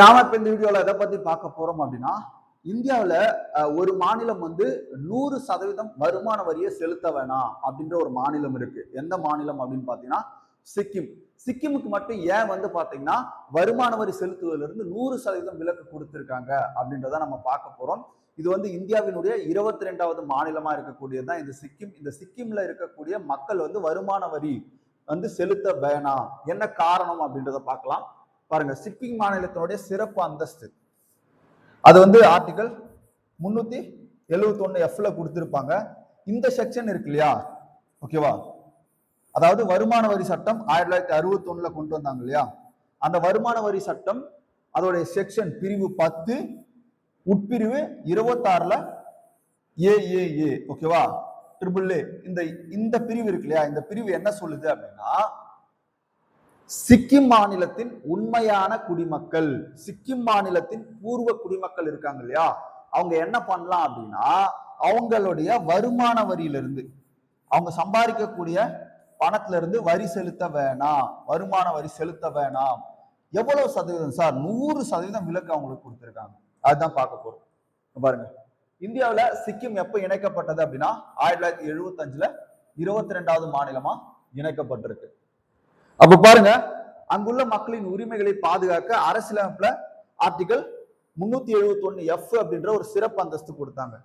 நாம இப்ப இந்த வீடியோல எதை பத்தி பார்க்க போறோம் அப்படின்னா, இந்தியாவில் ஒரு மாநிலம் வந்து 100% வருமான வரியை செலுத்த வேணாம் அப்படின்ற ஒரு மாநிலம் இருக்கு. எந்த மாநிலம் அப்படின்னு பாத்தீங்கன்னா சிக்கிம். சிக்கிமுக்கு மட்டும் ஏன் வந்து பாத்தீங்கன்னா வருமான வரி செலுத்துவதிலிருந்து 100% விலக்கு கொடுத்திருக்காங்க அப்படின்றத நம்ம பார்க்க போறோம். இது வந்து இந்தியாவினுடைய 22வது மாநிலமா இருக்கக்கூடியதுதான் இந்த சிக்கிம். இந்த சிக்கிம்ல இருக்கக்கூடிய மக்கள் வந்து வருமான வரி வந்து செலுத்த வேணாம், என்ன காரணம் அப்படின்றத பார்க்கலாம். பாருங்க, சிக்கிம் மாநிலத்தினுடைய சிறப்பு அந்தஸ்து அது வந்து ஆர்டிகல் 371F கொடுத்திருப்பாங்க. இந்த செக்ஷன் இருக்கு இல்லையா, ஓகேவா, அதாவது வருமான வரி சட்டம் 1961 கொண்டு வந்தாங்க இல்லையா, அந்த வருமான வரி சட்டம் அதோடைய செக்ஷன் பிரிவு 10 உட்பிரிவு 26ல ஏஏஏ, ஓகேவா, ட்ரிபிள் ஏ, இந்த பிரிவு இருக்கு இல்லையா, இந்த பிரிவு என்ன சொல்லுது அப்படின்னா, சிக்கிம் மாநிலத்தின் உண்மையான குடிமக்கள், சிக்கிம் மாநிலத்தின் பூர்வ குடிமக்கள் இருக்காங்க இல்லையா, அவங்க என்ன பண்ணலாம் அப்படின்னா அவங்களுடைய வருமான வரியிலிருந்து, அவங்க சம்பாதிக்கக்கூடிய பணத்துல இருந்து வரி செலுத்த வேணாம், வருமான வரி செலுத்த வேணாம். எவ்வளவு சதவீதம் சார்? 100% விலக்கு அவங்களுக்கு கொடுத்திருக்காங்க. அதுதான் பார்க்க போறோம். பாருங்க, இந்தியாவில சிக்கிம் எப்ப இணைக்கப்பட்டது அப்படின்னா 1975ல 22வது மாநிலமா இணைக்கப்பட்டிருக்கு. அப்ப பாருங்க, அங்குள்ள மக்களின் உரிமைகளை பாதுகாக்க அரசியலமைப்புல ஆர்டிகல் 371F அப்படின்ற ஒரு சிறப்பு அந்தஸ்து கொடுத்தாங்க.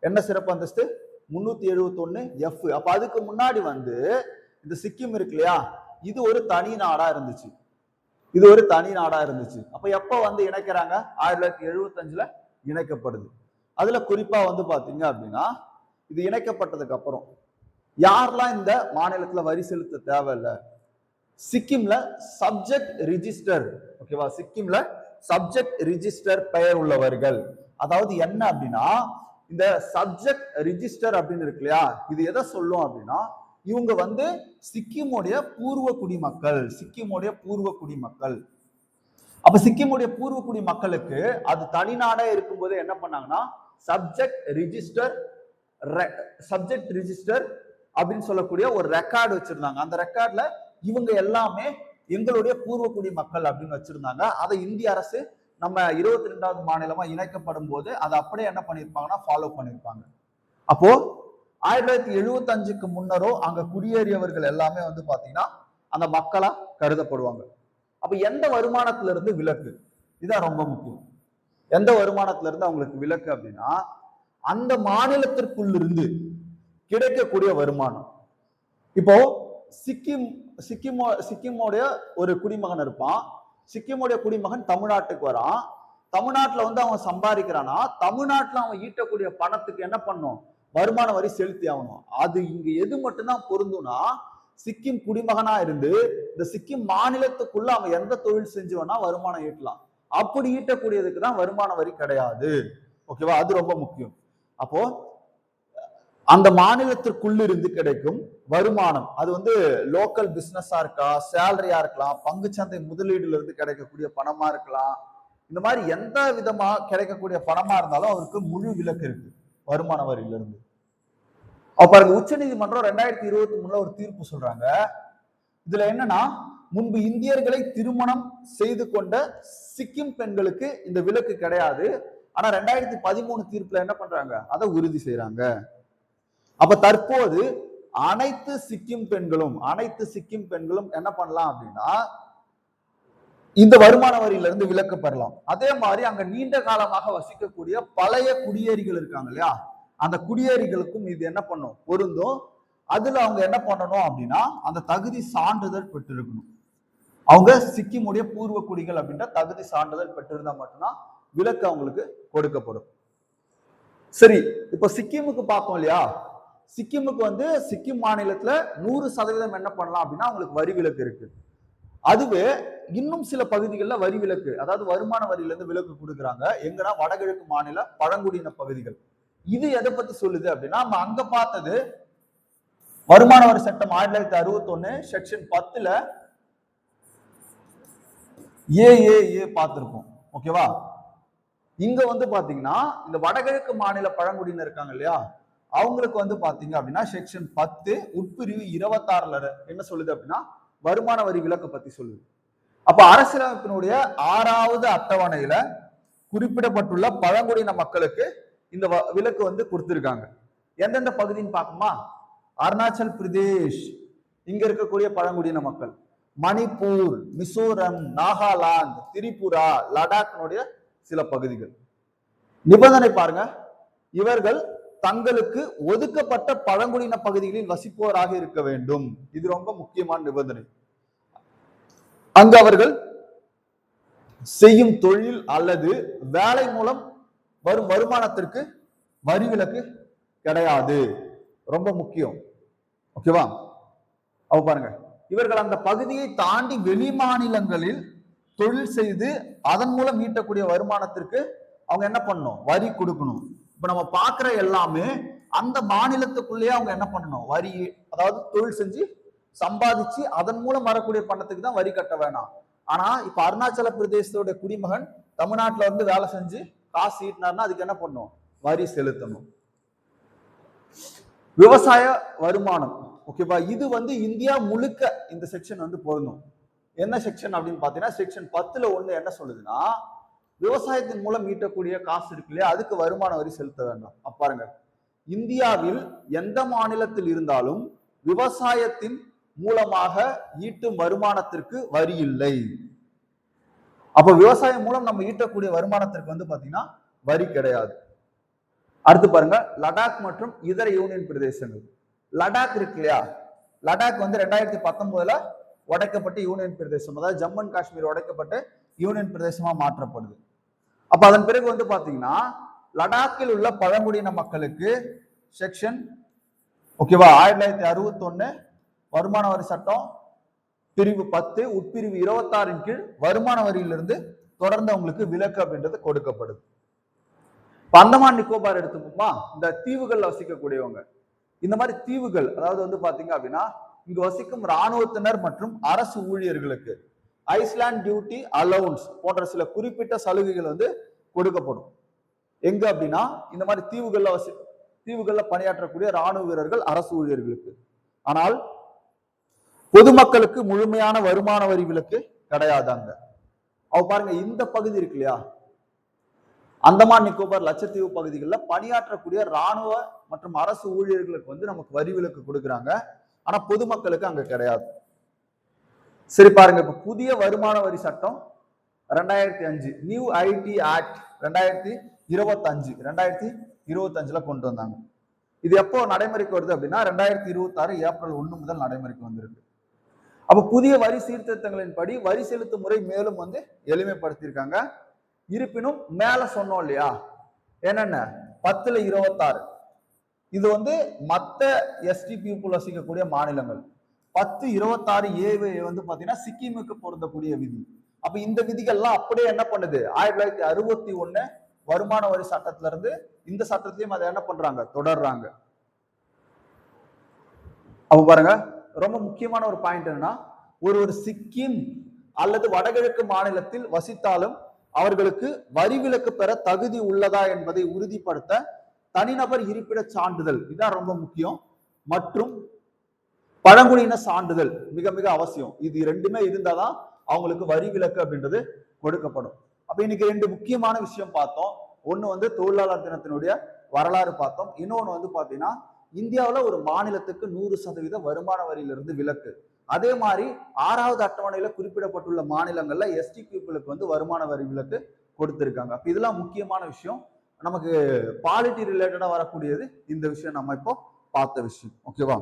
என்ன சிறப்பு அந்தஸ்து? 371F. அப்ப அதுக்கு முன்னாடி வந்து இந்த சிக்கிம் இருக்கு இல்லையா, இது ஒரு தனி நாடா இருந்துச்சு. இது ஒரு தனி நாடா இருந்துச்சு. அப்ப எப்ப வந்து இணைக்கிறாங்க? 1975ல இணைக்கப்படுது. அதுல குறிப்பா வந்து பாத்தீங்க அப்படின்னா, இது இணைக்கப்பட்டதுக்கு அப்புறம் யாரெல்லாம் இந்த மாநிலத்துல வரி செலுத்த தேவையில்லை, சிக்கிம்ல சப்ஜெக்ட் ரிஜிஸ்டர், ஓகேவா, சிக்கிம்ல சப்ஜெக்ட் ரிஜிஸ்டர் பெயர் உள்ளவர்கள். அதாவது என்ன அப்படின்னா, இந்த சப்ஜெக்ட் ரிஜிஸ்டர் அப்படின்னு இருக்கு இல்லையா, இது எதை சொல்லும் அப்படின்னா, இவங்க வந்து சிக்கிமுடைய பூர்வ குடிமக்கள், சிக்கிமுடைய பூர்வ குடிமக்கள். அப்ப சிக்கிமுடைய பூர்வ குடிமக்களுக்கு அது தனிநாடா இருக்கும்போது என்ன பண்ணாங்கன்னா சப்ஜெக்ட் ரிஜிஸ்டர் அப்படின்னு சொல்லக்கூடிய ஒரு ரெக்கார்டு வச்சிருந்தாங்க. அந்த ரெக்கார்ட்ல இவங்க எல்லாமே எங்களுடைய பூர்வ குடி மக்கள் அப்படின்னு வச்சிருந்தாங்க. அதை இந்திய அரசு நம்ம 22வது மாநிலமா இணைக்கப்படும் போது அதை அப்படியே என்ன பண்ணிருப்பாங்கன்னா ஃபாலோ பண்ணிருப்பாங்க. அப்போ 1975க்கு முன்னரோ அங்க குடியேறியவர்கள் எல்லாமே வந்து பாத்தீங்கன்னா அந்த மக்களா கருதப்படுவாங்க. அப்ப எந்த வருமானத்துல இருந்து விலக்கு? இதுதான் ரொம்ப முக்கியம். எந்த வருமானத்துல இருந்து அவங்களுக்கு விலக்கு அப்படின்னா, அந்த மாநிலத்திற்குள்ளிருந்து கிடைக்கக்கூடிய வருமானம். இப்போ சிக்கிமோடைய ஒரு குடிமகன் இருப்பான். சிக்கிமுடைய குடிமகன் தமிழ்நாட்டுக்கு வரான். தமிழ்நாட்டுல வந்து அவன் சம்பாதிக்கிறானா, தமிழ்நாட்டுல அவன் ஈட்டக்கூடிய பணத்துக்கு என்ன பண்ணும்? வருமான வரி செலுத்தி ஆகணும். அது இங்க எது மட்டும்தான் பொருந்தும்னா, சிக்கிம் குடிமகனா இருந்து இந்த சிக்கிம் மாநிலத்துக்குள்ள அவன் எந்த தொழில் செஞ்சு வேணா வருமானம் ஈட்டலாம். அப்படி ஈட்டக்கூடியதுக்கு தான் வருமான வரி கிடையாது. ஓகேவா, அது ரொம்ப முக்கியம். அப்போ அந்த மாநிலத்திற்குள்ளிருந்து கிடைக்கும் வருமானம், அது வந்து லோக்கல் பிசினஸா இருக்கா, சேலரியா இருக்கலாம், பங்குச்சந்தை முதலீடுல இருந்து கிடைக்கக்கூடிய பணமா இருக்கலாம், இந்த மாதிரி எந்த விதமா கிடைக்கக்கூடிய பணமா இருந்தாலும் அவருக்கு முழு விலக்கு இருக்கு வருமான வரியிலிருந்து. பாருங்க, உச்ச நீதிமன்றம் 2023 ஒரு தீர்ப்பு சொல்றாங்க. இதுல என்னன்னா, முன்பு இந்தியர்களை திருமணம் செய்து கொண்ட சிக்கிம் பெண்களுக்கு இந்த விலக்கு கிடையாது. ஆனா 2013 தீர்ப்புல என்ன பண்றாங்க? அதை உறுதி செய்யறாங்க. அப்ப தற்போது அனைத்து சிக்கிம் பெண்களும் என்ன பண்ணலாம் அப்படின்னா இந்த வருமான வரியில இருந்து விலக்கு பெறலாம். அதே மாதிரி அங்க நீண்ட காலமாக வசிக்கக்கூடிய பழைய குடியேறிகள் இருக்காங்க இல்லையா, அந்த குடியேறிகளுக்கும் இது என்ன பண்ணும்? பொருந்தும். அதுல அவங்க என்ன பண்ணணும் அப்படின்னா அந்த தகுதி சான்றிதழ் பெற்றிருக்கணும். அவங்க சிக்கிமுடைய பூர்வ குடிகள் அப்படின்ற தகுதி சான்றிதழ் பெற்றிருந்தா மட்டும்தான் விலக்கு அவங்களுக்கு கொடுக்கப்படும். சரி, இப்ப சிக்கிமுக்கு பார்த்தோம் இல்லையா, சிக்கிமுக்கு வந்து சிக்கிம் மாநிலத்துல 100% என்ன பண்ணலாம் அப்படின்னா அவங்களுக்கு வரி விலக்கு இருக்கு. அதுவே இன்னும் சில பகுதிகளில் வரி விலக்கு, அதாவது வருமான வரியில இருந்து விலக்கு கொடுக்குறாங்க. எங்கன்னா வடகிழக்கு மாநில பழங்குடியின பகுதிகள். இது எதை பத்தி சொல்லுது அப்படின்னா, நம்ம அங்க பார்த்தது வருமான வரி சட்டம் 1961 செக்ஷன் 10ல ஏஏஏ பார்த்திருப்போம். ஓகேவா, இங்க வந்து பாத்தீங்கன்னா இந்த வடகிழக்கு மாநில பழங்குடியினர் இருக்காங்க இல்லையா, அவங்களுக்கு வந்து பாத்தீங்க அப்படின்னா செக்ஷன் 10 உட்பிரிவு 26ல என்ன சொல்லுது அப்படின்னா வருமான வரி விலக்கு பத்தி சொல்லுது. அப்ப அரசியலமைப்பினுடைய 6வது அட்டவணையில குறிப்பிடப்பட்டுள்ள பழங்குடியின மக்களுக்கு இந்த விலக்கு வந்து கொடுத்திருக்காங்க. எந்தெந்த பகுதின்னு பார்க்குமா? அருணாச்சல் பிரதேஷ், இங்க இருக்கக்கூடிய பழங்குடியின மக்கள், மணிப்பூர், மிசோரம், நாகாலாந்து, திரிபுரா, லடாக்னுடைய சில பகுதிகள். நிபந்தனை பாருங்க, இவர்கள் தங்களுக்கு ஒதுக்கப்பட்ட பழங்குடியின பகுதிகளில் வசிப்போராக இருக்க வேண்டும். இது ரொம்ப முக்கியமான நிபந்தனை. அங்கு அவர்கள் செய்யும் தொழில் அல்லது வேலை மூலம் வரும் வருமானத்திற்கு வரி விலக்கு கிடையாது. ரொம்ப முக்கியம். ஓகேவா? அவ பாருங்க, இவர்கள் அந்த பகுதியை தாண்டி வெளி மாநிலங்களில் தொழில் செய்து அதன் மூலம் ஈட்டக்கூடிய வருமானத்திற்கு அவங்க என்ன பண்ணணும்? வரி கொடுக்கணும். இப்ப நம்ம பாக்குற எல்லாமே அந்த மாநிலத்துக்குள்ளேயே அவங்க என்ன பண்ணணும்? வரி, அதாவது தொழில் செஞ்சு சம்பாதிச்சு அதன் மூலம் வரக்கூடிய பணத்துக்கு தான் வரி கட்ட வேணாம். ஆனா இப்ப அருணாச்சல பிரதேசத்தோட குடிமகன் தமிழ்நாட்டுல வந்து வேலை செஞ்சு காசு ஈட்டினார்னா அதுக்கு என்ன பண்ணும்? வரி செலுத்தணும். விவசாய வருமானம், ஓகேவா? இது வந்து இந்தியா முழுக்க இந்த செக்ஷன் வந்து பொருந்தும். என்ன செக்ஷன் அப்படின்னு பாத்தீங்கன்னா, செக்ஷன் 10ல 1 என்ன சொல்லுதுன்னா, விவசாயத்தின் மூலம் ஈட்டக்கூடிய காசு இருக்கு இல்லையா, அதுக்கு வருமான வரி செலுத்த வேண்டாம். பாருங்க, இந்தியாவில் எந்த மாநிலத்தில் இருந்தாலும் விவசாயத்தின் மூலமாக ஈட்டும் வருமானத்திற்கு வரி இல்லை. அப்ப விவசாயம் மூலம் நம்ம ஈட்டக்கூடிய வருமானத்திற்கு வந்து பாத்தீங்கன்னா வரி கிடையாது. அடுத்து பாருங்க, லடாக் மற்றும் இதர யூனியன் பிரதேசங்கள். லடாக் இருக்கு இல்லையா, லடாக் வந்து 2019ல உடைக்கப்பட்ட யூனியன் பிரதேசம், அதாவது ஜம்மு அண்ட் காஷ்மீர் உடைக்கப்பட்டு யூனியன் பிரதேசமா மாற்றப்படுது. அப்ப அதன் பிறகு வந்து பாத்தீங்கன்னா லடாக்கில் உள்ள பழங்குடியின மக்களுக்கு செக்ஷன், ஓகேவா, 1961 வருமான வரி சட்டம் பிரிவு 10 உட்பிரிவு 26 கீழ் வருமான வரியிலிருந்து தொடர்ந்து அவங்களுக்கு விலக்கு அப்படின்றது கொடுக்கப்படுது. அந்தமான் நிக்கோபார் எடுத்துக்கோமா, இந்த தீவுகள்ல வசிக்கக்கூடியவங்க, இந்த மாதிரி தீவுகள், அதாவது வந்து பாத்தீங்க அப்படின்னா இங்கு வசிக்கும் இராணுவத்தினர் மற்றும் அரசு ஊழியர்களுக்கு ஐஸ்லாண்ட் டியூட்டி அலவுன்ஸ் போன்ற சில குறிப்பிட்ட சலுகைகள் வந்து கொடுக்கப்படும். எங்க அப்படின்னா இந்த மாதிரி தீவுகள்ல பணியாற்றக்கூடிய இராணுவ வீரர்கள், அரசு ஊழியர்களுக்கு. ஆனால் பொதுமக்களுக்கு முழுமையான வருமான வரி விலக்கு கிடையாதாங்க. அவ பாருங்க, இந்த பகுதி இருக்கு இல்லையா, அந்தமான் நிக்கோபார் லட்சத்தீவு பகுதிகளில் பணியாற்றக்கூடிய இராணுவ மற்றும் அரசு ஊழியர்களுக்கு வந்து நமக்கு வரி விலக்கு கொடுக்குறாங்க. ஆனா பொதுமக்களுக்கு அங்க கிடையாது. சரி பாருங்க, இப்ப புதிய வருமான வரி சட்டம் 2005 நியூ ஐடி ஆக்ட் 2025ல கொண்டு வந்தாங்க. இது எப்போ நடைமுறைக்கு வருது அப்படின்னா 2026 ஏப்ரல் 1 முதல் நடைமுறைக்கு வந்திருக்கு. அப்ப புதிய வரி சீர்திருத்தங்களின் படி வரி செலுத்தும் முறை மேலும் வந்து எளிமைப்படுத்தியிருக்காங்க. இருப்பினும் மேல சொன்னோம் இல்லையா, என்னென்ன 10ல 26 இது வந்து மத்த எஸ்டி பீப்புள் வசிக்கக்கூடிய மாநிலங்கள். 1026A வந்து பாத்தீங்கன்னா சிக்கிமுக்கு பொருந்தக்கூடிய விதி. அப்ப இந்த விதிகள்லாம் அப்படியே என்ன பண்ணுது, 1961 வருமான வரி சட்டத்துல இருந்து இந்த சட்டத்திலையும் அதை என்ன பண்றாங்க, தொடர்றாங்க. அப்ப பாருங்க, ரொம்ப முக்கியமான ஒரு பாயிண்ட் என்னன்னா, ஒரு சிக்கிம் அல்லது வடகிழக்கு மாநிலத்தில் வசித்தாலும் அவர்களுக்கு வரி விலக்கு பெற தகுதி உள்ளதா என்பதை உறுதிப்படுத்த தனிநபர் இருப்பிட சான்றிதழ், இதான் ரொம்ப முக்கியம், மற்றும் பழங்குடியின சான்றிதழ் மிக மிக அவசியம். இது ரெண்டுமே இருந்தாதான் அவங்களுக்கு வரி விலக்கு அப்படின்றது கொடுக்கப்படும். அப்ப இன்னைக்கு 2 முக்கியமான விஷயம் பார்த்தோம். ஒண்ணு வந்து தொழிலாளர் தினத்தினுடைய வரலாறு பார்த்தோம். இன்னொன்னு வந்து பாத்தீங்கன்னா இந்தியாவுல ஒரு மாநிலத்துக்கு 100% வருமான வரியிலிருந்து விலக்கு. அதே மாதிரி 6வது அட்டவணையில குறிப்பிடப்பட்டுள்ள மாநிலங்கள்ல எஸ்டி பீப்புளுக்கு வந்து வருமான வரி விலக்கு கொடுத்திருக்காங்க. அப்ப இதெல்லாம் முக்கியமான விஷயம். நமக்கு பாலிட்டி ரிலேட்டடா வரக்கூடியது இந்த விஷயம், நம்ம இப்போ பார்த்த விஷயம். ஓகேவா?